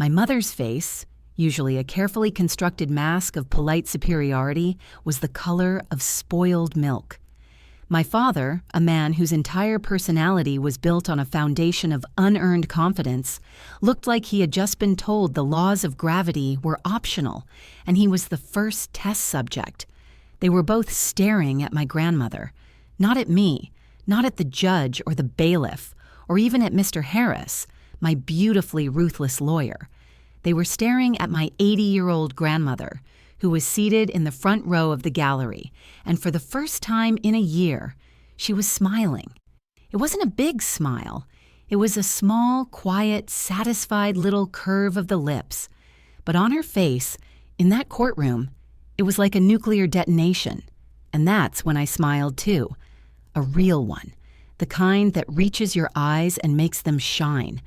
My mother's face, usually a carefully constructed mask of polite superiority, was the color of spoiled milk. My father, a man whose entire personality was built on a foundation of unearned confidence, looked like he had just been told the laws of gravity were optional, and he was the first test subject. They were both staring at my grandmother, not at me, not at the judge or the bailiff, or even at Mr. Harris, my beautifully ruthless lawyer. They were staring at my 80-year-old grandmother, who was seated in the front row of the gallery, and for the first time in a year, she was smiling. It wasn't a big smile. It was a small, quiet, satisfied little curve of the lips. But on her face, in that courtroom, it was like a nuclear detonation. And that's when I smiled too. A real one. The kind that reaches your eyes and makes them shine.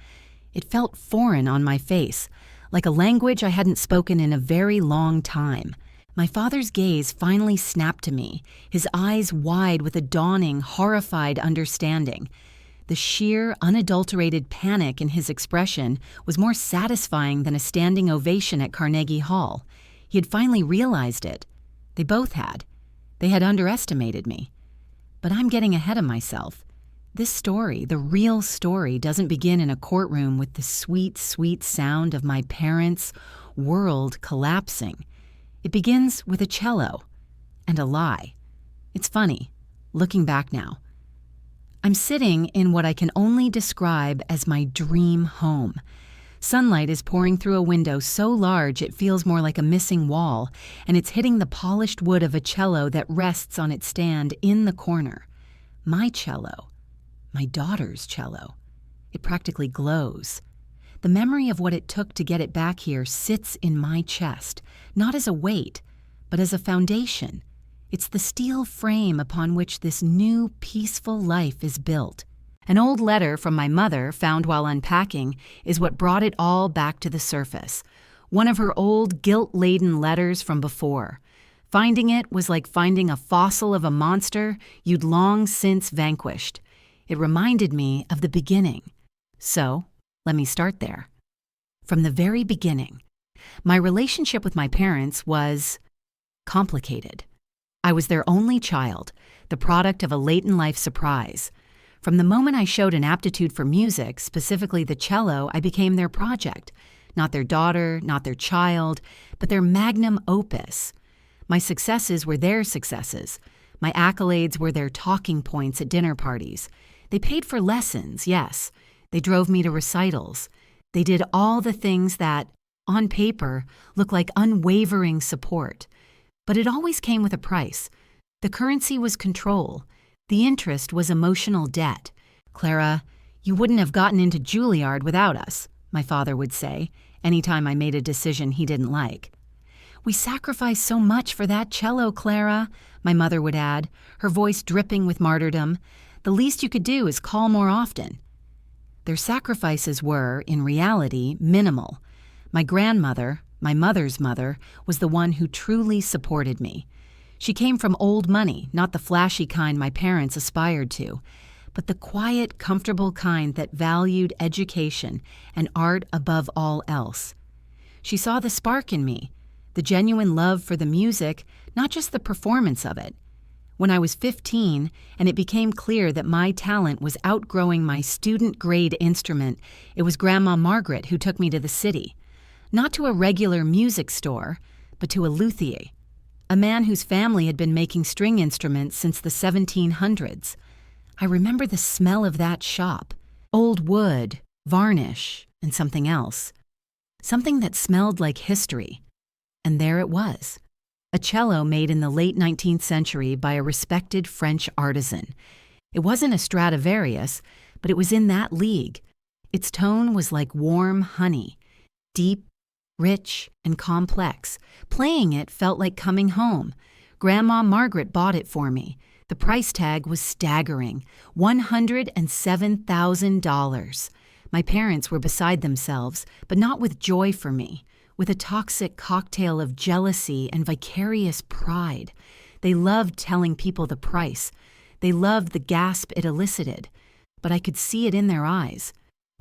It felt foreign on my face, like a language I hadn't spoken in a very long time. My father's gaze finally snapped to me, his eyes wide with a dawning, horrified understanding. The sheer, unadulterated panic in his expression was more satisfying than a standing ovation at Carnegie Hall. He had finally realized it. They both had. They had underestimated me. But I'm getting ahead of myself. This story, the real story, doesn't begin in a courtroom with the sweet, sweet sound of my parents' world collapsing. It begins with a cello and a lie. It's funny, looking back now. I'm sitting in what I can only describe as my dream home. Sunlight is pouring through a window so large it feels more like a missing wall, and it's hitting the polished wood of a cello that rests on its stand in the corner. My cello. My daughter's cello. It practically glows. The memory of what it took to get it back here sits in my chest, not as a weight, but as a foundation. It's the steel frame upon which this new, peaceful life is built. An old letter from my mother, found while unpacking, is what brought it all back to the surface. One of her old, guilt-laden letters from before. Finding it was like finding a fossil of a monster you'd long since vanquished. It reminded me of the beginning. So, let me start there. From the very beginning, my relationship with my parents was complicated. I was their only child, the product of a late-in-life surprise. From the moment I showed an aptitude for music, specifically the cello, I became their project. Not their daughter, not their child, but their magnum opus. My successes were their successes. My accolades were their talking points at dinner parties. They paid for lessons, yes. They drove me to recitals. They did all the things that, on paper, look like unwavering support. But it always came with a price. The currency was control. The interest was emotional debt. "Clara, you wouldn't have gotten into Juilliard without us," my father would say, anytime I made a decision he didn't like. "We sacrificed so much for that cello, Clara," my mother would add, her voice dripping with martyrdom. "The least you could do is call more often." Their sacrifices were, in reality, minimal. My grandmother, my mother's mother, was the one who truly supported me. She came from old money, not the flashy kind my parents aspired to, but the quiet, comfortable kind that valued education and art above all else. She saw the spark in me, the genuine love for the music, not just the performance of it. When I was 15 and it became clear that my talent was outgrowing my student-grade instrument, it was Grandma Margaret who took me to the city. Not to a regular music store, but to a luthier, a man whose family had been making string instruments since the 1700s. I remember the smell of that shop, old wood, varnish, and something else. Something that smelled like history. And there it was. A cello made in the late 19th century by a respected French artisan. It wasn't a Stradivarius, but it was in that league. Its tone was like warm honey, deep, rich, and complex. Playing it felt like coming home. Grandma Margaret bought it for me. The price tag was staggering, $107,000. My parents were beside themselves, but not with joy for me. With a toxic cocktail of jealousy and vicarious pride. They loved telling people the price. They loved the gasp it elicited. But I could see it in their eyes.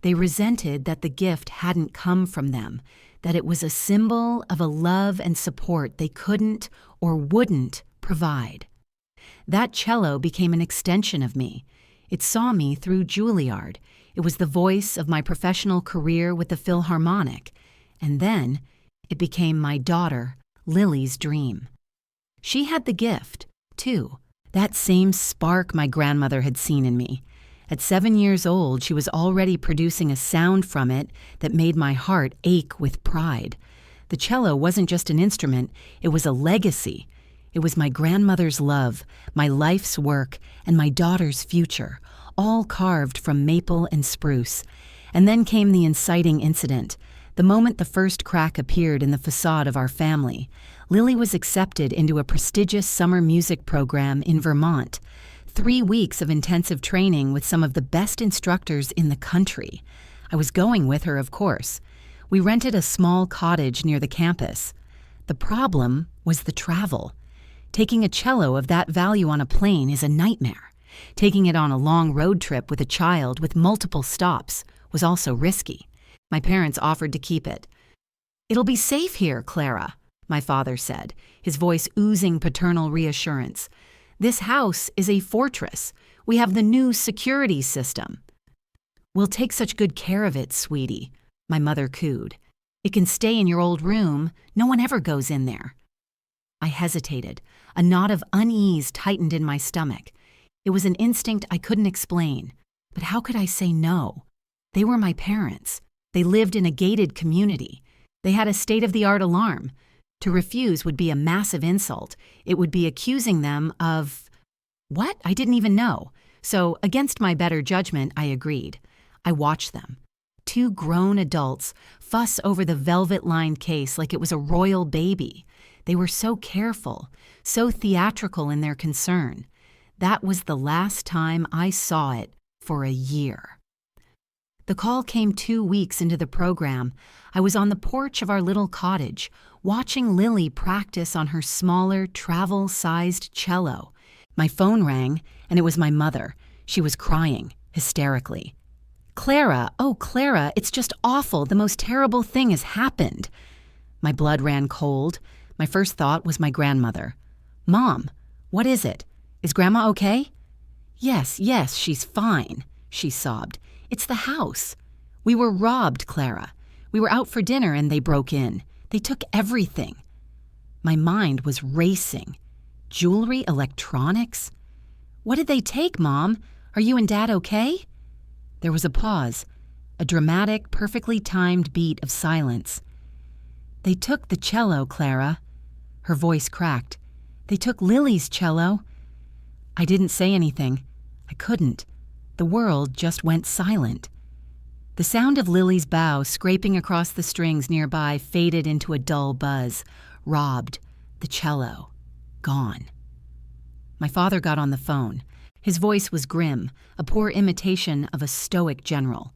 They resented that the gift hadn't come from them, that it was a symbol of a love and support they couldn't or wouldn't provide. That cello became an extension of me. It saw me through Juilliard. It was the voice of my professional career with the Philharmonic. And then it became my daughter, Lily's dream. She had the gift, too, that same spark my grandmother had seen in me. At 7 years old, she was already producing a sound from it that made my heart ache with pride. The cello wasn't just an instrument, it was a legacy. It was my grandmother's love, my life's work, and my daughter's future, all carved from maple and spruce. And then came the inciting incident. The moment the first crack appeared in the facade of our family, Lily was accepted into a prestigious summer music program in Vermont. 3 weeks of intensive training with some of the best instructors in the country. I was going with her, of course. We rented a small cottage near the campus. The problem was the travel. Taking a cello of that value on a plane is a nightmare. Taking it on a long road trip with a child with multiple stops was also risky. My parents offered to keep it. "It'll be safe here, Clara," my father said, his voice oozing paternal reassurance. "This house is a fortress. We have the new security system." "We'll take such good care of it, sweetie," my mother cooed. "It can stay in your old room. No one ever goes in there." I hesitated. A knot of unease tightened in my stomach. It was an instinct I couldn't explain. But how could I say no? They were my parents. They lived in a gated community. They had a state-of-the-art alarm. To refuse would be a massive insult. It would be accusing them of... what? I didn't even know. So, against my better judgment, I agreed. I watched them. 2 grown adults fuss over the velvet-lined case like it was a royal baby. They were so careful, so theatrical in their concern. That was the last time I saw it for a year. The call came 2 weeks into the program. I was on the porch of our little cottage, watching Lily practice on her smaller, travel-sized cello. My phone rang, and it was my mother. She was crying, hysterically. "Clara, oh Clara, it's just awful. The most terrible thing has happened." My blood ran cold. My first thought was my grandmother. "Mom, what is it? Is Grandma okay?" Yes, she's fine," she sobbed. "It's the house. We were robbed, Clara. We were out for dinner and they broke in. They took everything." My mind was racing. Jewelry, electronics? "What did they take, Mom? Are you and Dad okay?" There was a pause, a dramatic, perfectly timed beat of silence. "They took the cello, Clara." Her voice cracked. "They took Lily's cello." I didn't say anything. I couldn't. The world just went silent. The sound of Lily's bow scraping across the strings nearby faded into a dull buzz. Robbed. The cello. Gone. My father got on the phone. His voice was grim, a poor imitation of a stoic general.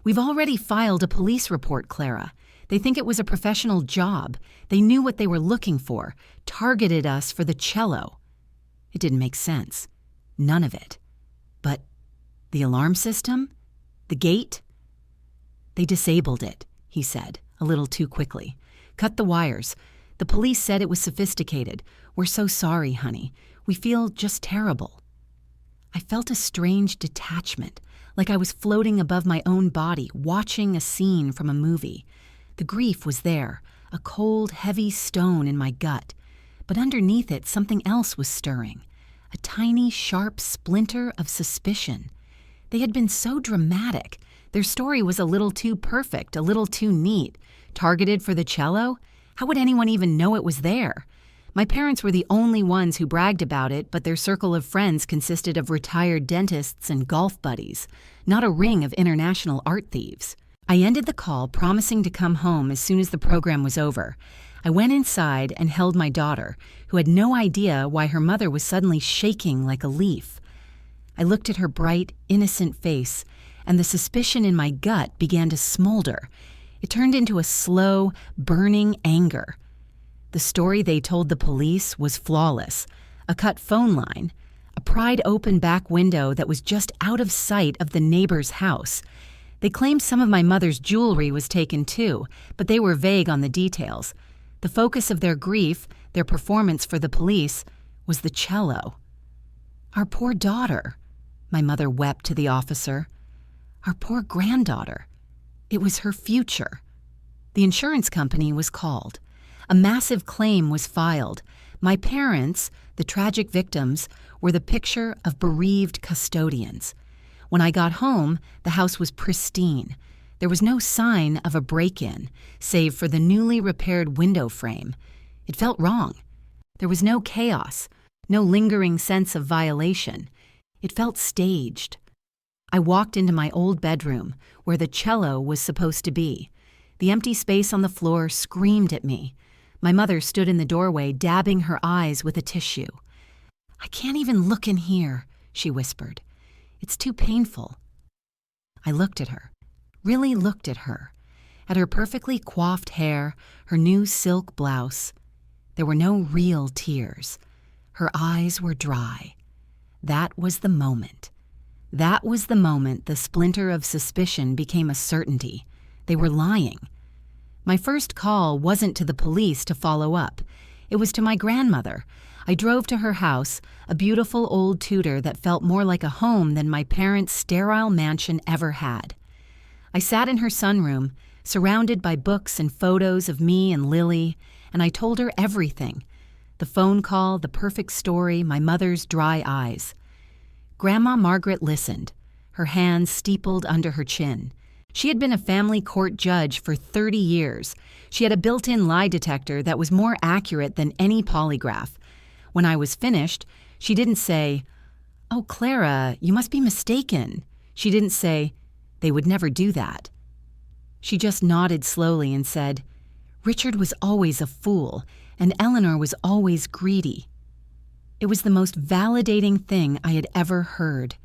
"We've already filed a police report, Clara. They think it was a professional job. They knew what they were looking for, targeted us for the cello." It didn't make sense. None of it. But the alarm system? The gate? "They disabled it," he said, a little too quickly. "Cut the wires. The police said it was sophisticated. We're so sorry, honey. We feel just terrible." I felt a strange detachment, like I was floating above my own body, watching a scene from a movie. The grief was there, a cold, heavy stone in my gut. But underneath it, something else was stirring. A tiny, sharp splinter of suspicion. They had been so dramatic. Their story was a little too perfect, a little too neat. Targeted for the cello? How would anyone even know it was there? My parents were the only ones who bragged about it, but their circle of friends consisted of retired dentists and golf buddies, not a ring of international art thieves. I ended the call, promising to come home as soon as the program was over. I went inside and held my daughter, who had no idea why her mother was suddenly shaking like a leaf. I looked at her bright, innocent face, and the suspicion in my gut began to smolder. It turned into a slow, burning anger. The story they told the police was flawless. A cut phone line, a pried open back window that was just out of sight of the neighbor's house. They claimed some of my mother's jewelry was taken too, but they were vague on the details. The focus of their grief, their performance for the police, was the cello. Our poor daughter, my mother wept to the officer. Our poor granddaughter. It was her future. The insurance company was called. A massive claim was filed. My parents, the tragic victims, were the picture of bereaved custodians. When I got home, the house was pristine. There was no sign of a break-in, save for the newly repaired window frame. It felt wrong. There was no chaos, no lingering sense of violation. It felt staged. I walked into my old bedroom, where the cello was supposed to be. The empty space on the floor screamed at me. My mother stood in the doorway, dabbing her eyes with a tissue. "I can't even look in here," she whispered. "It's too painful." I looked at her, really looked at her, at her perfectly coiffed hair, her new silk blouse. There were no real tears. Her eyes were dry. That was the moment. That was the moment the splinter of suspicion became a certainty. They were lying. My first call wasn't to the police to follow up. It was to my grandmother. I drove to her house, a beautiful old Tudor that felt more like a home than my parents' sterile mansion ever had. I sat in her sunroom, surrounded by books and photos of me and Lily, and I told her everything. The phone call, the perfect story, my mother's dry eyes. Grandma Margaret listened, her hands steepled under her chin. She had been a family court judge for 30 years. She had a built-in lie detector that was more accurate than any polygraph. When I was finished, she didn't say, "Oh, Clara, you must be mistaken." She didn't say, "They would never do that." She just nodded slowly and said, "Richard was always a fool, and Eleanor was always greedy." It was the most validating thing I had ever heard.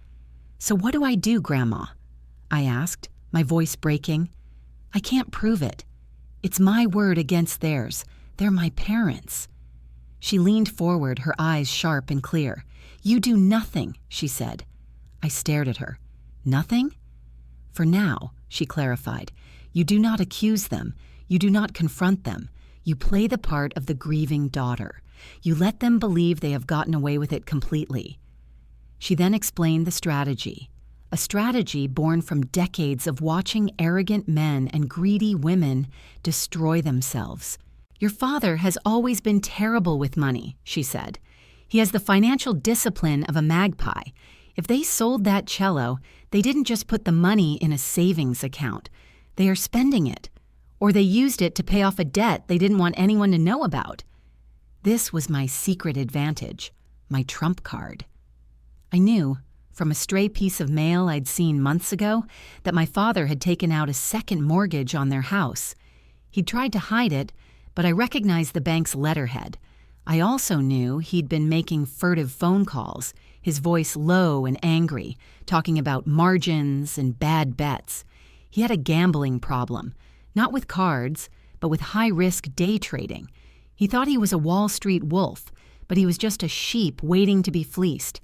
"So what do I do, Grandma?" I asked, my voice breaking. "I can't prove it. It's my word against theirs. They're my parents." She leaned forward, her eyes sharp and clear. "You do nothing," she said. I stared at her. "Nothing?" "For now," she clarified. "You do not accuse them. You do not confront them. You play the part of the grieving daughter. You let them believe they have gotten away with it completely." She then explained the strategy. A strategy born from decades of watching arrogant men and greedy women destroy themselves. "Your father has always been terrible with money," she said. "He has the financial discipline of a magpie. If they sold that cello, they didn't just put the money in a savings account. They are spending it. Or they used it to pay off a debt they didn't want anyone to know about." This was my secret advantage, my trump card. I knew, from a stray piece of mail I'd seen months ago, that my father had taken out a second mortgage on their house. He'd tried to hide it, but I recognized the bank's letterhead. I also knew he'd been making furtive phone calls, his voice low and angry, talking about margins and bad bets. He had a gambling problem, not with cards, but with high-risk day trading. He thought he was a Wall Street wolf, but he was just a sheep waiting to be fleeced.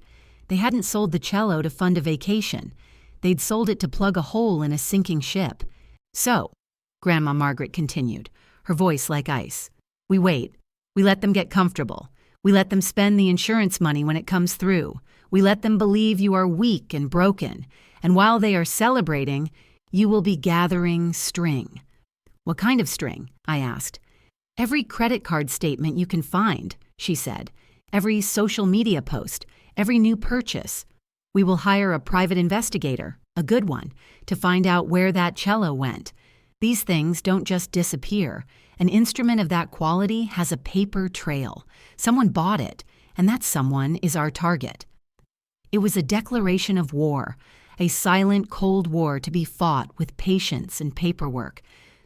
They hadn't sold the cello to fund a vacation. They'd sold it to plug a hole in a sinking ship. "So," Grandma Margaret continued, her voice like ice, "we wait. We let them get comfortable. We let them spend the insurance money when it comes through. We let them believe you are weak and broken. And while they are celebrating, you will be gathering string." "What kind of string?" I asked. "Every credit card statement you can find," she said. "Every social media post. Every new purchase. We will hire a private investigator, a good one, to find out where that cello went. These things don't just disappear. An instrument of that quality has a paper trail. Someone bought it, and that someone is our target." It was a declaration of war, a silent Cold War to be fought with patience and paperwork.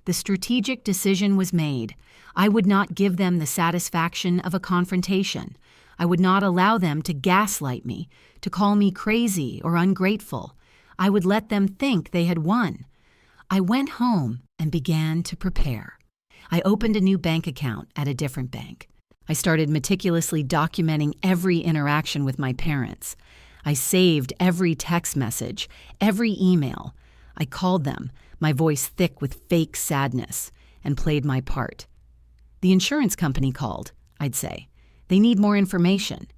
The strategic decision was made. I would not give them the satisfaction of a confrontation. I would not allow them to gaslight me, to call me crazy or ungrateful. I would let them think they had won. I went home and began to prepare. I opened a new bank account at a different bank. I started meticulously documenting every interaction with my parents. I saved every text message, every email. I called them, my voice thick with fake sadness, and played my part. "The insurance company called," I'd say. "They need more information."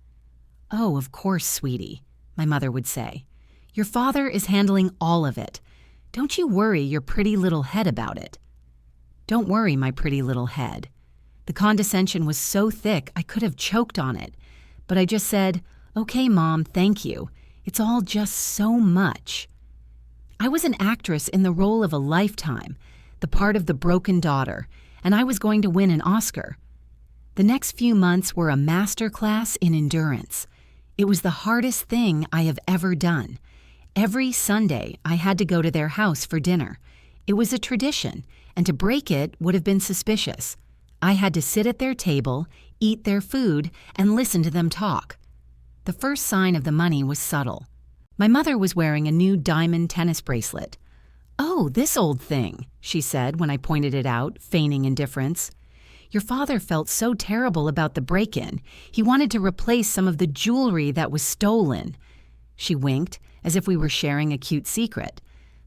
"Oh, of course, sweetie," my mother would say. "Your father is handling all of it. Don't you worry your pretty little head about it." Don't worry, my pretty little head. The condescension was so thick I could have choked on it, but I just said, "Okay, Mom, thank you. It's all just so much." I was an actress in the role of a lifetime, the part of the broken daughter, and I was going to win an Oscar. The next few months were a master class in endurance. It was the hardest thing I have ever done. Every Sunday, I had to go to their house for dinner. It was a tradition, and to break it would have been suspicious. I had to sit at their table, eat their food, and listen to them talk. The first sign of the money was subtle. My mother was wearing a new diamond tennis bracelet. "Oh, this old thing," she said when I pointed it out, feigning indifference. "Your father felt so terrible about the break-in. He wanted to replace some of the jewelry that was stolen." She winked, as if we were sharing a cute secret.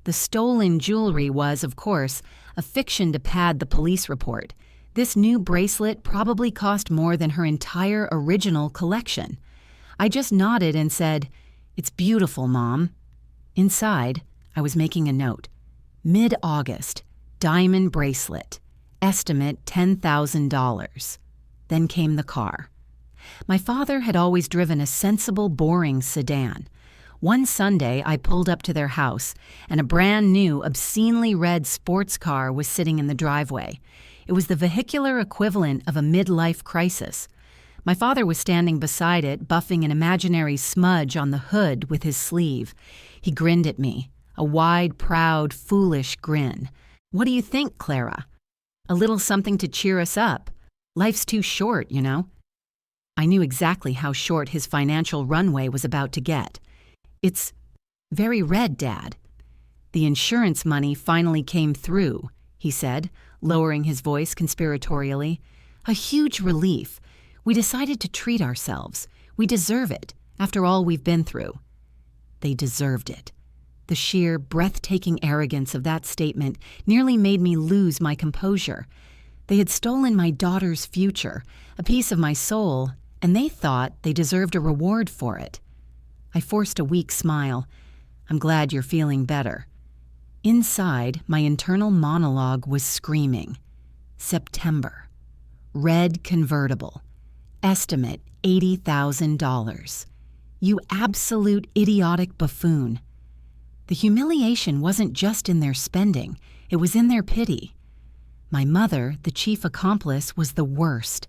The stolen jewelry was, of course, a fiction to pad the police report. This new bracelet probably cost more than her entire original collection. I just nodded and said, "It's beautiful, Mom." Inside, I was making a note. Mid-August, diamond bracelet, estimate $10,000. Then came the car. My father had always driven a sensible, boring sedan. One Sunday, I pulled up to their house, and a brand new, obscenely red sports car was sitting in the driveway. It was the vehicular equivalent of a midlife crisis. My father was standing beside it, buffing an imaginary smudge on the hood with his sleeve. He grinned at me, a wide, proud, foolish grin. "What do you think, Clara? A little something to cheer us up. Life's too short, you know." I knew exactly how short his financial runway was about to get. "It's very red, Dad." "The insurance money finally came through," he said, lowering his voice conspiratorially. "A huge relief. We decided to treat ourselves. We deserve it, after all we've been through." They deserved it. The sheer, breathtaking arrogance of that statement nearly made me lose my composure. They had stolen my daughter's future, a piece of my soul, and they thought they deserved a reward for it. I forced a weak smile. "I'm glad you're feeling better." Inside, my internal monologue was screaming. September. Red convertible. Estimate $80,000. You absolute idiotic buffoon. The humiliation wasn't just in their spending, it was in their pity. My mother, the chief accomplice, was the worst.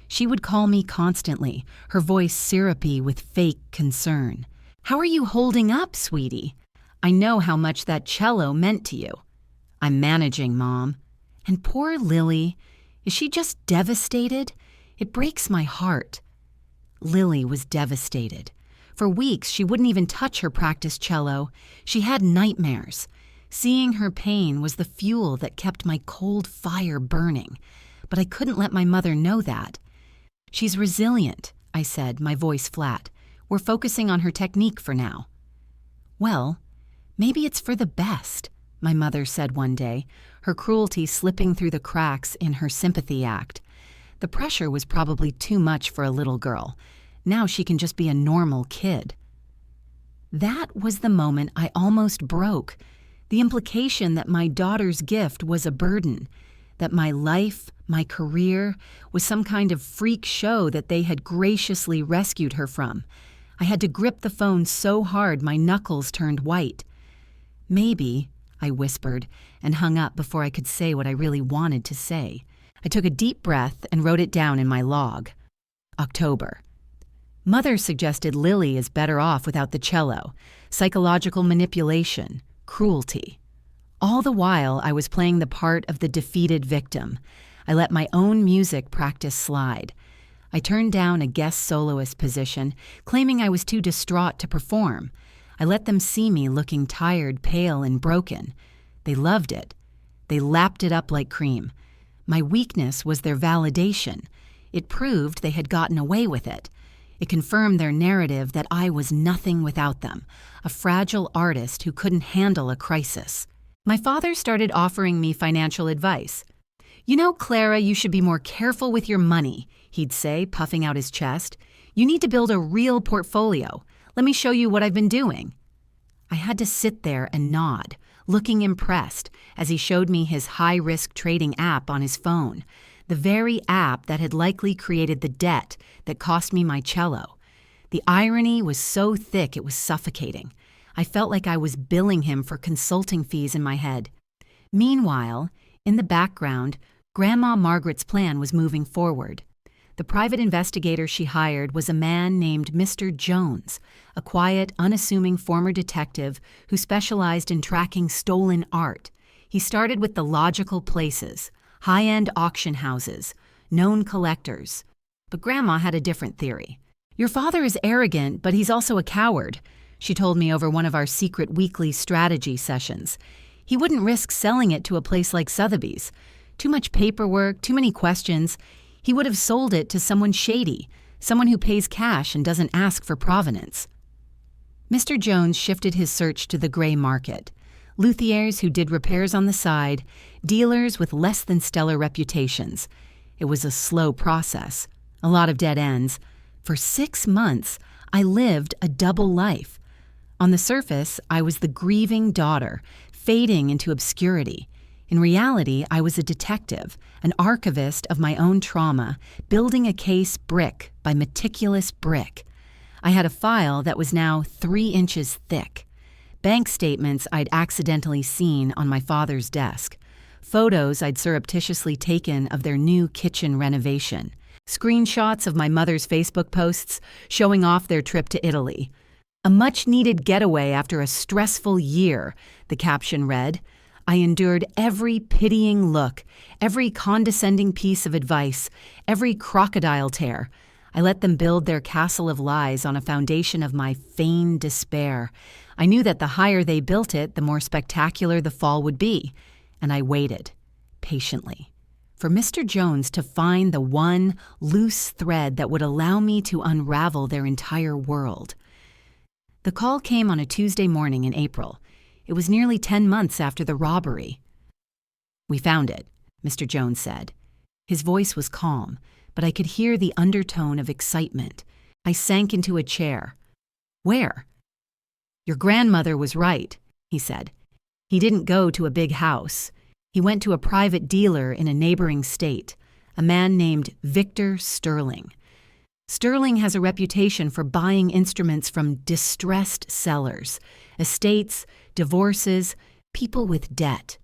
She would call me constantly, her voice syrupy with fake concern. "How are you holding up, sweetie? I know how much that cello meant to you." "I'm managing, Mom." "And poor Lily, is she just devastated? It breaks my heart." Lily was devastated. For weeks, she wouldn't even touch her practice cello. She had nightmares. Seeing her pain was the fuel that kept my cold fire burning. But I couldn't let my mother know that. "She's resilient," I said, my voice flat. "We're focusing on her technique for now." "Well, maybe it's for the best," my mother said one day, her cruelty slipping through the cracks in her sympathy act. The pressure was probably too much for a little girl. Now she can just be a normal kid. That was the moment I almost broke. The implication that my daughter's gift was a burden, that my life, my career, was some kind of freak show that they had graciously rescued her from. I had to grip the phone so hard my knuckles turned white. "Maybe," I whispered, and hung up before I could say what I really wanted to say. I took a deep breath and wrote it down in my log. October. Mother suggested Lily is better off without the cello. Psychological manipulation, cruelty. All the while, I was playing the part of the defeated victim. I let my own music practice slide. I turned down a guest soloist position, claiming I was too distraught to perform. I let them see me looking tired, pale, and broken. They loved it. They lapped it up like cream. My weakness was their validation. It proved they had gotten away with it. It confirmed their narrative that I was nothing without them, a fragile artist who couldn't handle a crisis. My father started offering me financial advice. "You know, Clara, you should be more careful with your money," he'd say, puffing out his chest. "You need to build a real portfolio. Let me show you what I've been doing." I had to sit there and nod, looking impressed as he showed me his high-risk trading app on his phone, the very app that had likely created the debt that cost me my cello. The irony was so thick it was suffocating. I felt like I was billing him for consulting fees in my head. Meanwhile, in the background, Grandma Margaret's plan was moving forward. The private investigator she hired was a man named Mr. Jones, a quiet, unassuming former detective who specialized in tracking stolen art. He started with the logical places, high-end auction houses, known collectors. But Grandma had a different theory. "Your father is arrogant, but he's also a coward," she told me over one of our secret weekly strategy sessions. "He wouldn't risk selling it to a place like Sotheby's. Too much paperwork, too many questions. He would have sold it to someone shady, someone who pays cash and doesn't ask for provenance." Mr. Jones shifted his search to the gray market. Luthiers who did repairs on the side, dealers with less than stellar reputations. It was a slow process, a lot of dead ends. For 6 months, I lived a double life. On the surface, I was the grieving daughter, fading into obscurity. In reality, I was a detective, an archivist of my own trauma, building a case brick by meticulous brick. I had a file that was now 3 inches thick. Bank statements I'd accidentally seen on my father's desk. Photos I'd surreptitiously taken of their new kitchen renovation. Screenshots of my mother's Facebook posts showing off their trip to Italy. "A much-needed getaway after a stressful year," the caption read. I endured every pitying look, every condescending piece of advice, every crocodile tear. I let them build their castle of lies on a foundation of my feigned despair. I knew that the higher they built it, the more spectacular the fall would be. And I waited, patiently, for Mr. Jones to find the one loose thread that would allow me to unravel their entire world. The call came on a Tuesday morning in April. It was nearly 10 months after the robbery. "We found it," Mr. Jones said. His voice was calm, but I could hear the undertone of excitement. I sank into a chair. "Where?" "Your grandmother was right," he said. "He didn't go to a big house. He went to a private dealer in a neighboring state, a man named Victor Sterling. Sterling has a reputation for buying instruments from distressed sellers, estates, divorces, people with debt."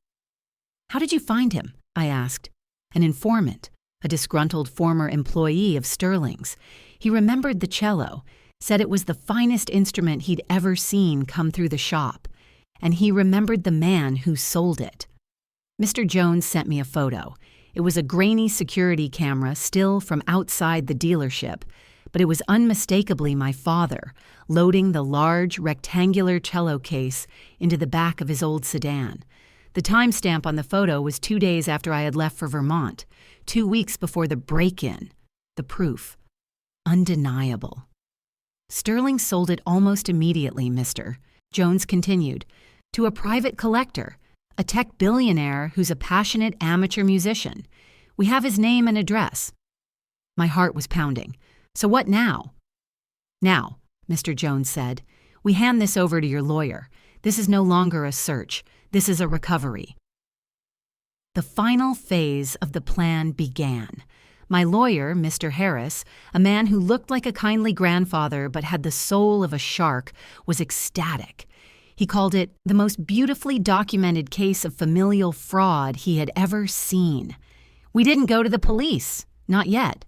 "How did you find him?" I asked. "An informant, a disgruntled former employee of Sterling's. He remembered the cello, said it was the finest instrument he'd ever seen come through the shop, and he remembered the man who sold it." Mr. Jones sent me a photo. It was a grainy security camera still from outside the dealership, but it was unmistakably my father, loading the large, rectangular cello case into the back of his old sedan. The timestamp on the photo was 2 days after I had left for Vermont, 2 weeks before the break-in. The proof. Undeniable. "Sterling sold it almost immediately, Mr." Jones continued, "to a private collector, a tech billionaire who's a passionate amateur musician. We have his name and address." My heart was pounding. "So what now?" "Now," Mr. Jones said, "we hand this over to your lawyer. This is no longer a search. This is a recovery." The final phase of the plan began. My lawyer, Mr. Harris, a man who looked like a kindly grandfather but had the soul of a shark, was ecstatic. He called it the most beautifully documented case of familial fraud he had ever seen. We didn't go to the police. Not yet.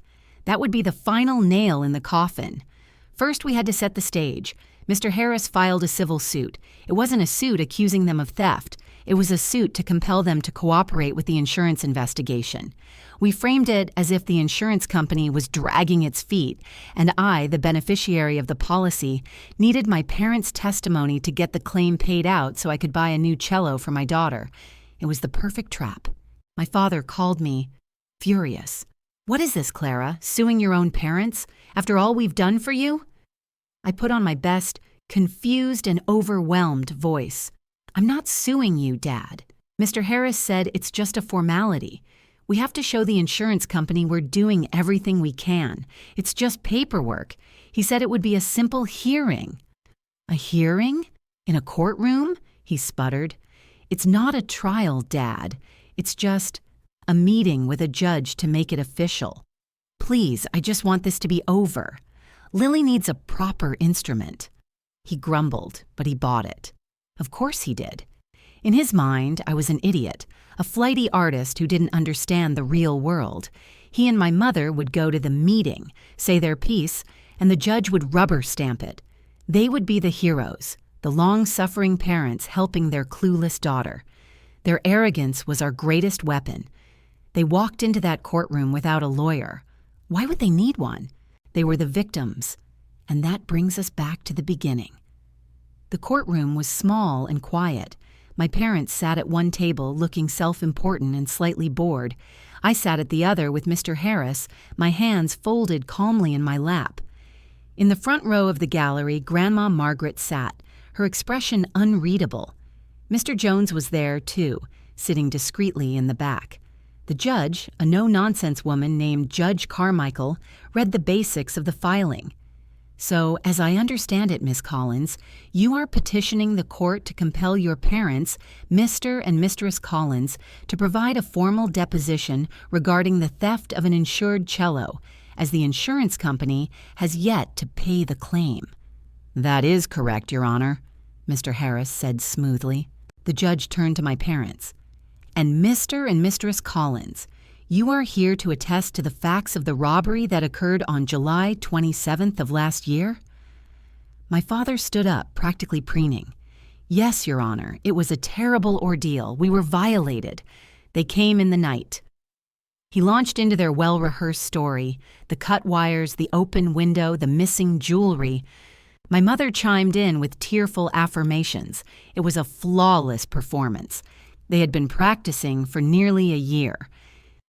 That would be the final nail in the coffin. First, we had to set the stage. Mr. Harris filed a civil suit. It wasn't a suit accusing them of theft. It was a suit to compel them to cooperate with the insurance investigation. We framed it as if the insurance company was dragging its feet, and I, the beneficiary of the policy, needed my parents' testimony to get the claim paid out so I could buy a new cello for my daughter. It was the perfect trap. My father called me furious. "What is this, Clara? Suing your own parents? After all we've done for you?" I put on my best, confused and overwhelmed voice. I'm not suing you, Dad. Mr. Harris said it's just a formality. We have to show the insurance company we're doing everything we can. It's just paperwork. He said it would be a simple hearing. A hearing? In a courtroom? He sputtered. It's not a trial, Dad. It's just a meeting with a judge to make it official. Please, I just want this to be over. Lily needs a proper instrument. He grumbled, but he bought it. Of course he did. In his mind, I was an idiot, a flighty artist who didn't understand the real world. He and my mother would go to the meeting, say their piece, and the judge would rubber stamp it. They would be the heroes, the long-suffering parents helping their clueless daughter. Their arrogance was our greatest weapon. They walked into that courtroom without a lawyer. Why would they need one? They were the victims. And that brings us back to the beginning. The courtroom was small and quiet. My parents sat at one table looking self-important and slightly bored. I sat at the other with Mr. Harris, my hands folded calmly in my lap. In the front row of the gallery, Grandma Margaret sat, her expression unreadable. Mr. Jones was there, too, sitting discreetly in the back. The judge, a no-nonsense woman named Judge Carmichael, read the basics of the filing. So, as I understand it, Miss Collins, you are petitioning the court to compel your parents, Mr. and Mistress Collins, to provide a formal deposition regarding the theft of an insured cello, as the insurance company has yet to pay the claim. That is correct, Your Honor, Mr. Harris said smoothly. The judge turned to my parents. And Mr. and Mistress Collins, you are here to attest to the facts of the robbery that occurred on July 27th of last year? My father stood up, practically preening. Yes, Your Honor, it was a terrible ordeal. We were violated. They came in the night. He launched into their well-rehearsed story, the cut wires, the open window, the missing jewelry. My mother chimed in with tearful affirmations. It was a flawless performance. They had been practicing for nearly a year.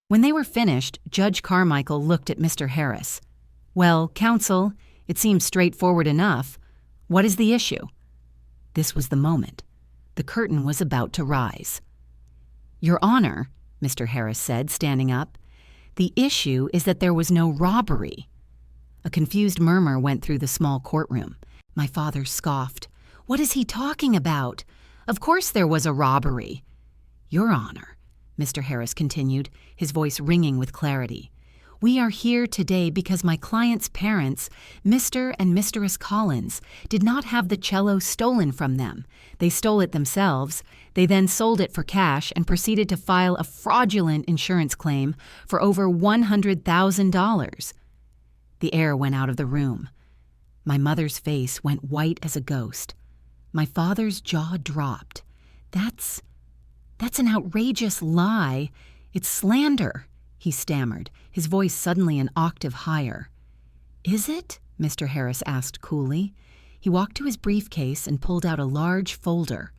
When they were finished, Judge Carmichael looked at Mr. Harris. Well, counsel, it seems straightforward enough. What is the issue? This was the moment. The curtain was about to rise. Your Honor, Mr. Harris said, standing up, the issue is that there was no robbery. A confused murmur went through the small courtroom. My father scoffed. What is he talking about? Of course there was a robbery. Your Honor, Mr. Harris continued, his voice ringing with clarity, we are here today because my client's parents, Mr. and Mistress Collins, did not have the cello stolen from them. They stole it themselves. They then sold it for cash and proceeded to file a fraudulent insurance claim for over $100,000. The air went out of the room. My mother's face went white as a ghost. My father's jaw dropped. That's an outrageous lie. It's slander, he stammered, his voice suddenly an octave higher. Is it? Mr. Harris asked coolly. He walked to his briefcase and pulled out a large folder.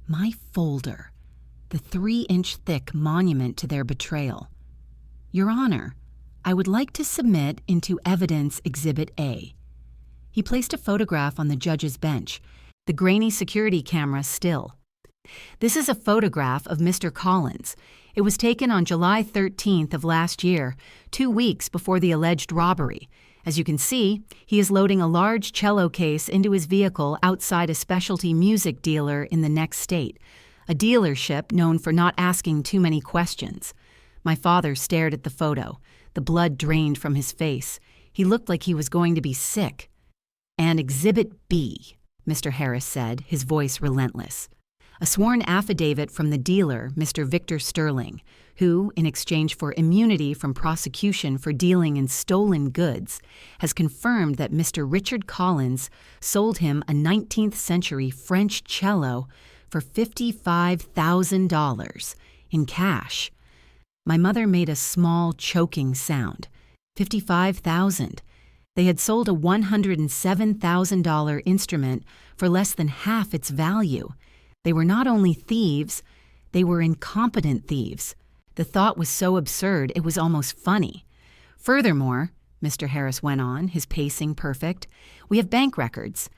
My folder. The 3-inch thick monument to their betrayal. Your Honor, I would like to submit into evidence Exhibit A. He placed a photograph on the judge's bench, the grainy security camera still. This is a photograph of Mr. Collins. It was taken on July 13th of last year, 2 weeks before the alleged robbery. As you can see, he is loading a large cello case into his vehicle outside a specialty music dealer in the next state, a dealership known for not asking too many questions. My father stared at the photo. The blood drained from his face. He looked like he was going to be sick. And Exhibit B, Mr. Harris said, his voice relentless. A sworn affidavit from the dealer, Mr. Victor Sterling, who, in exchange for immunity from prosecution for dealing in stolen goods, has confirmed that Mr. Richard Collins sold him a 19th century French cello for $55,000 in cash. My mother made a small, choking sound. $55,000. They had sold a $107,000 instrument for less than half its value. They were not only thieves, they were incompetent thieves. The thought was so absurd it was almost funny. Furthermore, Mr. Harris went on, his pacing perfect, we have bank records.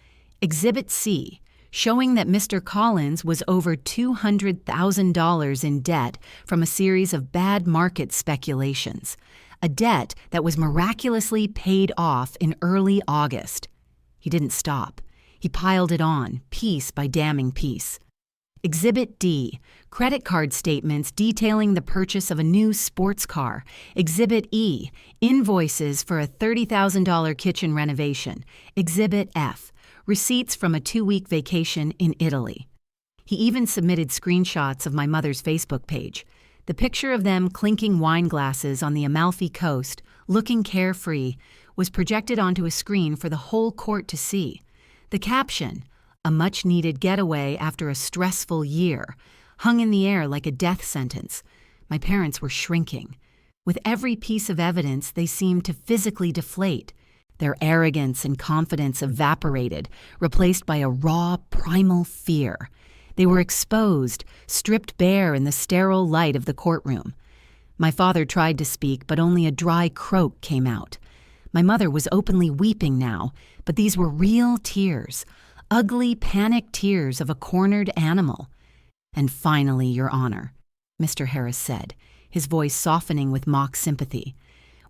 Exhibit C showing that Mr. Collins was over $200,000 in debt from a series of bad market speculations, a debt that was miraculously paid off in early August. He didn't stop. He piled it on, piece by damning piece. Exhibit D, credit card statements detailing the purchase of a new sports car. Exhibit E, invoices for a $30,000 kitchen renovation. Exhibit F, receipts from a 2-week vacation in Italy. He even submitted screenshots of my mother's Facebook page. The picture of them clinking wine glasses on the Amalfi Coast, looking carefree, was projected onto a screen for the whole court to see. The caption, "A much-needed getaway after a stressful year," hung in the air like a death sentence. My parents were shrinking. With every piece of evidence, they seemed to physically deflate. Their arrogance and confidence evaporated, replaced by a raw, primal fear. They were exposed, stripped bare in the sterile light of the courtroom. My father tried to speak, but only a dry croak came out. My mother was openly weeping now, but these were real tears. Ugly, panicked tears of a cornered animal. "And finally, Your Honor," Mr. Harris said, his voice softening with mock sympathy,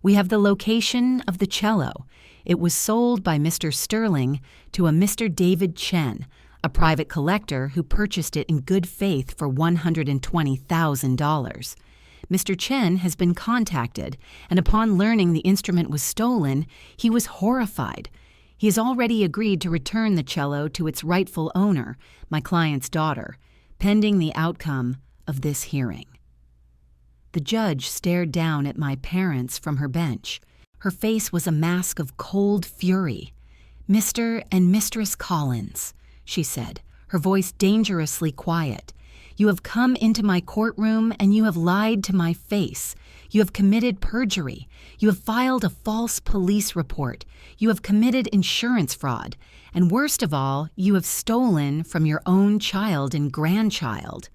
"we have the location of the cello. It was sold by Mr. Sterling to a Mr. David Chen, a private collector who purchased it in good faith for $120,000. Mr. Chen has been contacted, and upon learning the instrument was stolen, he was horrified. He has already agreed to return the cello to its rightful owner, my client's daughter, pending the outcome of this hearing." The judge stared down at my parents from her bench. Her face was a mask of cold fury. "Mr. and Mistress Collins," she said, her voice dangerously quiet, "you have come into my courtroom and you have lied to my face. You have committed perjury. You have filed a false police report. You have committed insurance fraud. And worst of all, you have stolen from your own child and grandchild."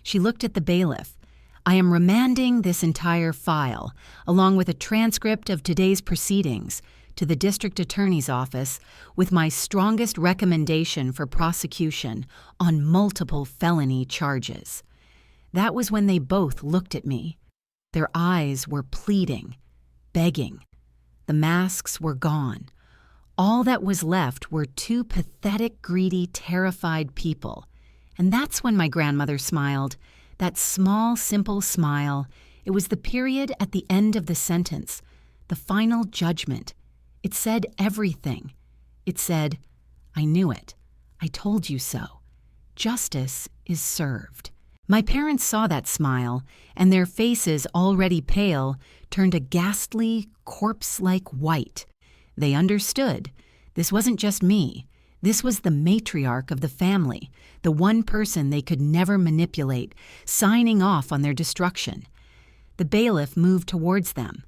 She looked at the bailiff. "I am remanding this entire file, along with a transcript of today's proceedings, to the district attorney's office with my strongest recommendation for prosecution on multiple felony charges." That was when they both looked at me. Their eyes were pleading, begging. The masks were gone. All that was left were two pathetic, greedy, terrified people. And that's when my grandmother smiled. That small, simple smile. It was the period at the end of the sentence, the final judgment. It said everything. It said, "I knew it. I told you so. Justice is served." My parents saw that smile, and their faces, already pale, turned a ghastly, corpse-like white. They understood. This wasn't just me. This was the matriarch of the family, the one person they could never manipulate, signing off on their destruction. The bailiff moved towards them.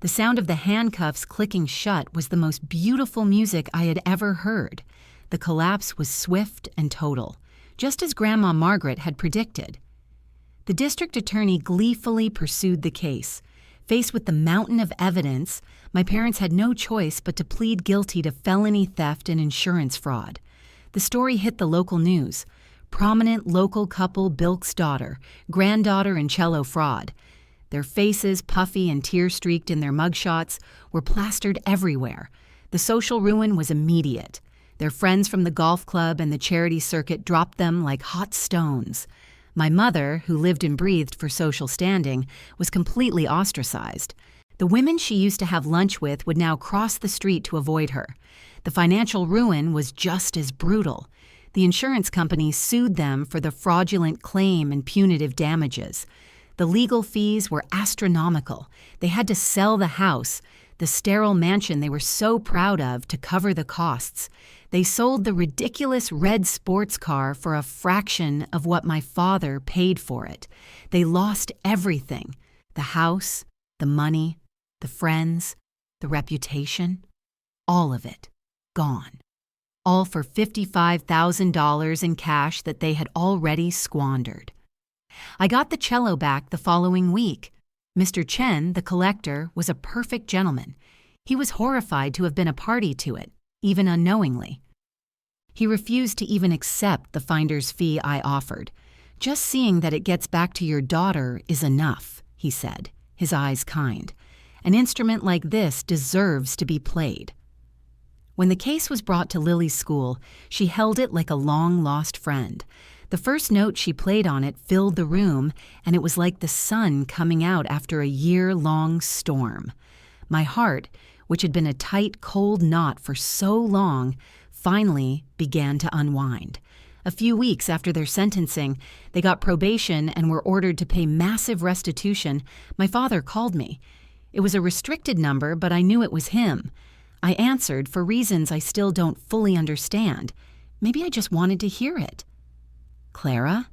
The sound of the handcuffs clicking shut was the most beautiful music I had ever heard. The collapse was swift and total, just as Grandma Margaret had predicted. The district attorney gleefully pursued the case. Faced with the mountain of evidence, my parents had no choice but to plead guilty to felony theft and insurance fraud. The story hit the local news. Prominent local couple bilks daughter, granddaughter in cello fraud. Their faces, puffy and tear-streaked in their mugshots, were plastered everywhere. The social ruin was immediate. Their friends from the golf club and the charity circuit dropped them like hot stones. My mother, who lived and breathed for social standing, was completely ostracized. The women she used to have lunch with would now cross the street to avoid her. The financial ruin was just as brutal. The insurance company sued them for the fraudulent claim and punitive damages. The legal fees were astronomical. They had to sell the house, the sterile mansion they were so proud of, to cover the costs. They sold the ridiculous red sports car for a fraction of what my father paid for it. They lost everything: the house, the money, the friends, the reputation. All of it. Gone. All for $55,000 in cash that they had already squandered. I got the cello back the following week. Mr. Chen, the collector, was a perfect gentleman. He was horrified to have been a party to it, even unknowingly. He refused to even accept the finder's fee I offered. "Just seeing that it gets back to your daughter is enough," he said, his eyes kind. "An instrument like this deserves to be played." When the case was brought to Lily's school, she held it like a long-lost friend. The first note she played on it filled the room, and it was like the sun coming out after a year-long storm. My heart, which had been a tight, cold knot for so long, finally began to unwind. A few weeks after their sentencing, they got probation and were ordered to pay massive restitution. My father called me. It was a restricted number, but I knew it was him. I answered for reasons I still don't fully understand. Maybe I just wanted to hear it. "Clara?"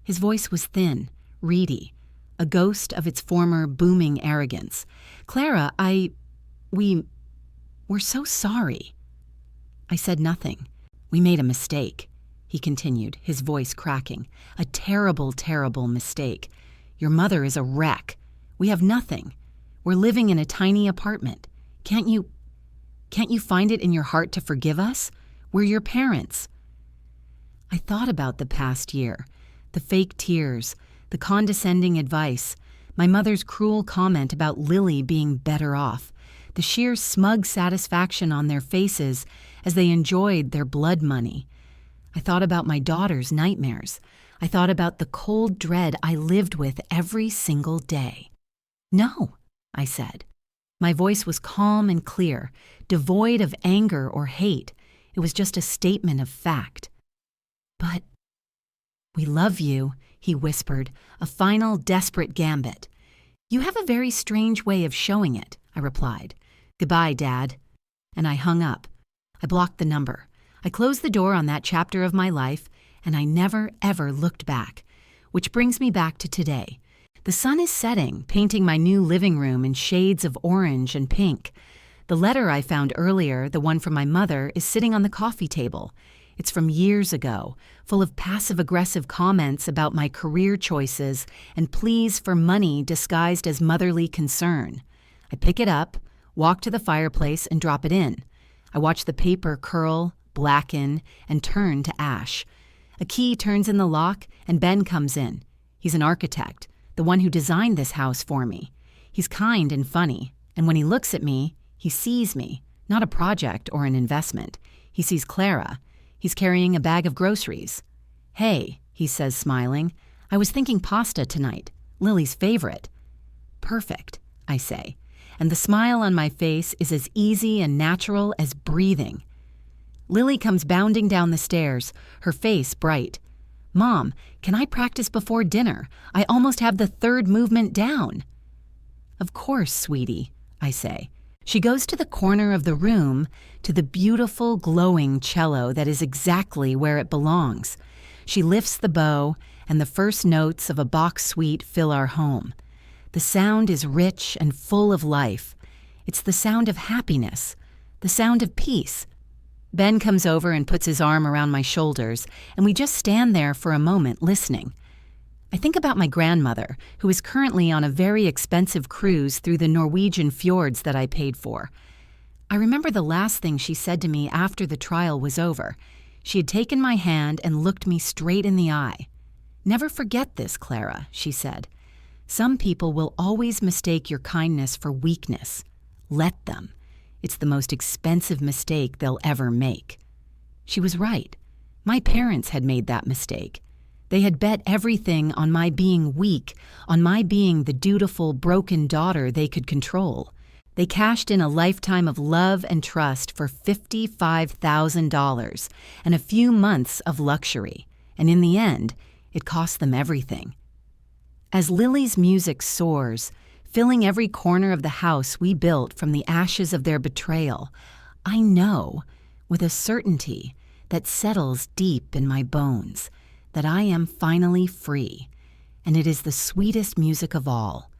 His voice was thin, reedy, a ghost of its former booming arrogance. "Clara, we're so sorry." I said nothing. "We made a mistake," he continued, his voice cracking. "A terrible, terrible mistake. Your mother is a wreck. We have nothing. We're living in a tiny apartment. Can't you find it in your heart to forgive us? We're your parents." I thought about the past year, the fake tears, the condescending advice, my mother's cruel comment about Lily being better off, the sheer smug satisfaction on their faces as they enjoyed their blood money. I thought about my daughter's nightmares. I thought about the cold dread I lived with every single day. "No," I said. My voice was calm and clear, devoid of anger or hate. It was just a statement of fact. "But we love you," he whispered, a final desperate gambit. "You have a very strange way of showing it," I replied. "Goodbye, Dad." And I hung up. I blocked the number. I closed the door on that chapter of my life, and I never, ever looked back. Which brings me back to today. The sun is setting, painting my new living room in shades of orange and pink. The letter I found earlier, the one from my mother, is sitting on the coffee table. It's from years ago, full of passive-aggressive comments about my career choices and pleas for money disguised as motherly concern. I pick it up, walk to the fireplace, and drop it in. I watch the paper curl, blacken, and turn to ash. A key turns in the lock, and Ben comes in. He's an architect, the one who designed this house for me. He's kind and funny, and when he looks at me, he sees me, not a project or an investment. He sees Clara. He's carrying a bag of groceries. "Hey," he says, smiling, "I was thinking pasta tonight, Lily's favorite." "Perfect," I say, and the smile on my face is as easy and natural as breathing. Lily comes bounding down the stairs, her face bright. "Mom, can I practice before dinner? I almost have the third movement down." "Of course, sweetie," I say. She goes to the corner of the room, to the beautiful, glowing cello that is exactly where it belongs. She lifts the bow, and the first notes of a Bach suite fill our home. The sound is rich and full of life. It's the sound of happiness, the sound of peace. Ben comes over and puts his arm around my shoulders, and we just stand there for a moment listening. I think about my grandmother, who is currently on a very expensive cruise through the Norwegian fjords that I paid for. I remember the last thing she said to me after the trial was over. She had taken my hand and looked me straight in the eye. "Never forget this, Clara," she said. "Some people will always mistake your kindness for weakness. Let them. It's the most expensive mistake they'll ever make." She was right. My parents had made that mistake. They had bet everything on my being weak, on my being the dutiful, broken daughter they could control. They cashed in a lifetime of love and trust for $55,000 and a few months of luxury, and in the end, it cost them everything. As Lily's music soars, filling every corner of the house we built from the ashes of their betrayal, I know, with a certainty that settles deep in my bones, that I am finally free, and it is the sweetest music of all.